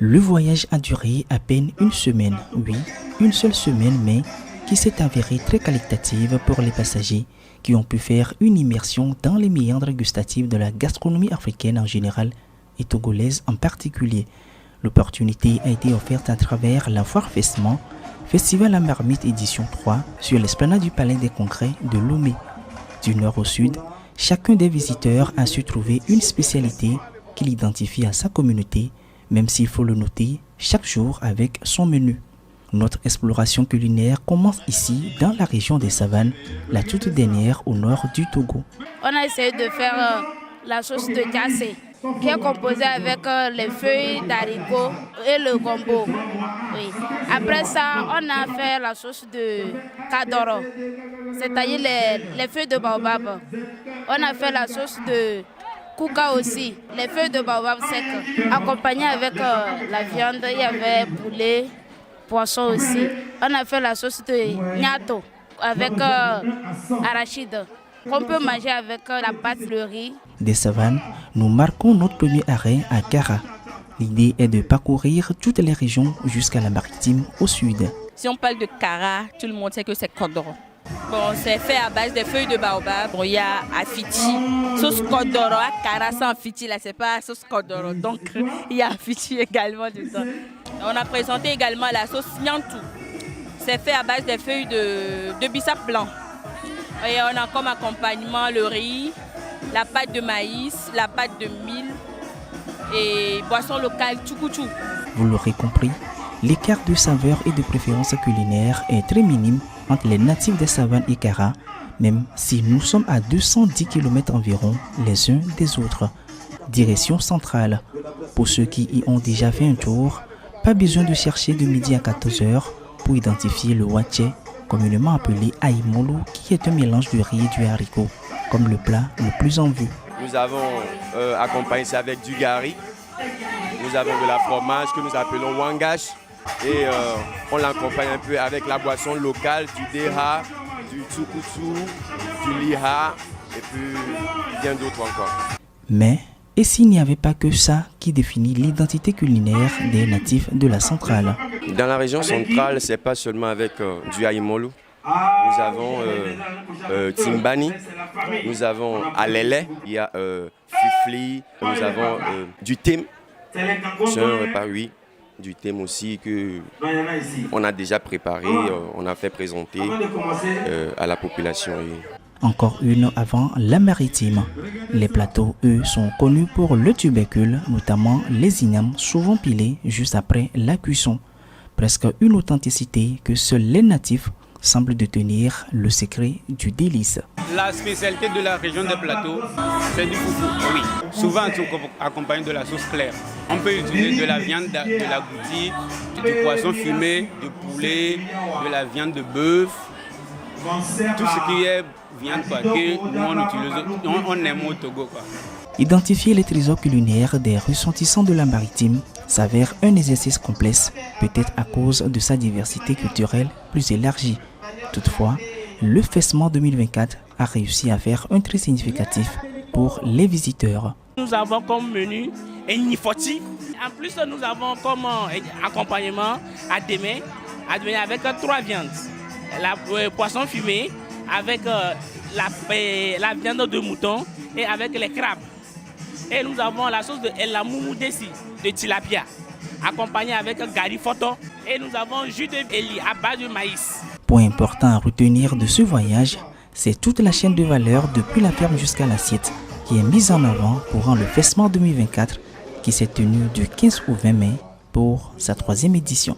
Le voyage a duré à peine une semaine, oui, une seule semaine, mais qui s'est avérée très qualitative pour les passagers qui ont pu faire une immersion dans les méandres gustatifs de la gastronomie africaine en général et togolaise en particulier. L'opportunité a été offerte à travers la Foire Festement, Festival à Marmite édition 3 sur l'esplanade du Palais des Congrès de Lomé. Du nord au sud, chacun des visiteurs a su trouver une spécialité qu'il identifie à sa communauté, même s'il faut le noter, chaque jour avec son menu. Notre exploration culinaire commence ici, dans la région des Savanes, la toute dernière au nord du Togo. On a essayé de faire la sauce de Diassé, qui est composée avec les feuilles d'haricot et le gombo. Oui. Après ça, on a fait la sauce de Kadoro, c'est-à-dire les feuilles de baobab. On a fait la sauce de Kouka aussi, les feuilles de baobab sec, accompagnées avec la viande, il y avait poulet, poisson aussi. On a fait la sauce de Nyato avec arachide, qu'on peut manger avec la pâte de riz. Des Savanes, nous marquons notre premier arrêt à Kara. L'idée est de parcourir toutes les régions jusqu'à la Maritime au sud. Si on parle de Kara, tout le monde sait que c'est Kodoro. Bon, c'est fait à base de feuilles de baobab. Bon, il y a Afiti, sauce Kodoro, Kara sans Afiti, là c'est pas sauce Kodoro. Donc il y a Afiti également dedans. On a présenté également la sauce Nyantou. C'est fait à base des feuilles de bissap blanc. Et on a comme accompagnement le riz, la pâte de maïs, la pâte de mil et boisson locale tchoukouchou. Vous l'aurez compris, l'écart de saveur et de préférence culinaire est très minime entre les natifs des Savanes et Kara, même si nous sommes à 210 km environ les uns des autres. Direction centrale. Pour ceux qui y ont déjà fait un tour, pas besoin de chercher de midi à 14h pour identifier le waché, communément appelé aïmolo, qui est un mélange de riz et du haricot, comme le plat le plus en vue. Nous avons accompagné ça avec du gari. Nous avons de la fromage que nous appelons wangash. Et on l'accompagne un peu avec la boisson locale, du deha, du tsukutu, du liha et puis bien d'autres encore. Mais, et s'il n'y avait pas que ça qui définit l'identité culinaire des natifs de la centrale? Dans la région centrale, c'est pas seulement avec du aïmolo. Nous avons timbani, nous avons alele, il y a fifli, nous avons du thym. C'est un repas, oui. Du thème aussi qu'on a déjà préparé, on a fait présenter à la population. Encore une avant la maritime. Les plateaux, eux, sont connus pour le tubercule, notamment les ignames, souvent pilés juste après la cuisson. Presque une authenticité que seuls les natifs semblent détenir le secret du délice. La spécialité de la région des plateaux, c'est du foufou, oui. Souvent accompagné de la sauce claire. On peut utiliser de la viande, de la goutille, du poisson fumé, du poulet, de la viande de bœuf. Tout ce qui est viande que nous on aime au Togo. Identifier les trésors culinaires des ressortissants de la maritime s'avère un exercice complexe, peut-être à cause de sa diversité culturelle plus élargie. Toutefois, le Festement 2024 a réussi à faire un trait significatif pour les visiteurs. Nous avons comme menu un nifoti. En plus, nous avons comme accompagnement adémé avec 3 viandes. Le poisson fumé, avec la viande de mouton et avec les crabes. Et nous avons la sauce de la moumoudessi de tilapia, accompagnée avec gari photo. Et nous avons jus de eli à base de maïs. Point important à retenir de ce voyage, c'est toute la chaîne de valeur depuis la ferme jusqu'à l'assiette qui est mise en avant pour le Festement 2024 qui s'est tenu du 15 au 20 mai pour sa 3e édition.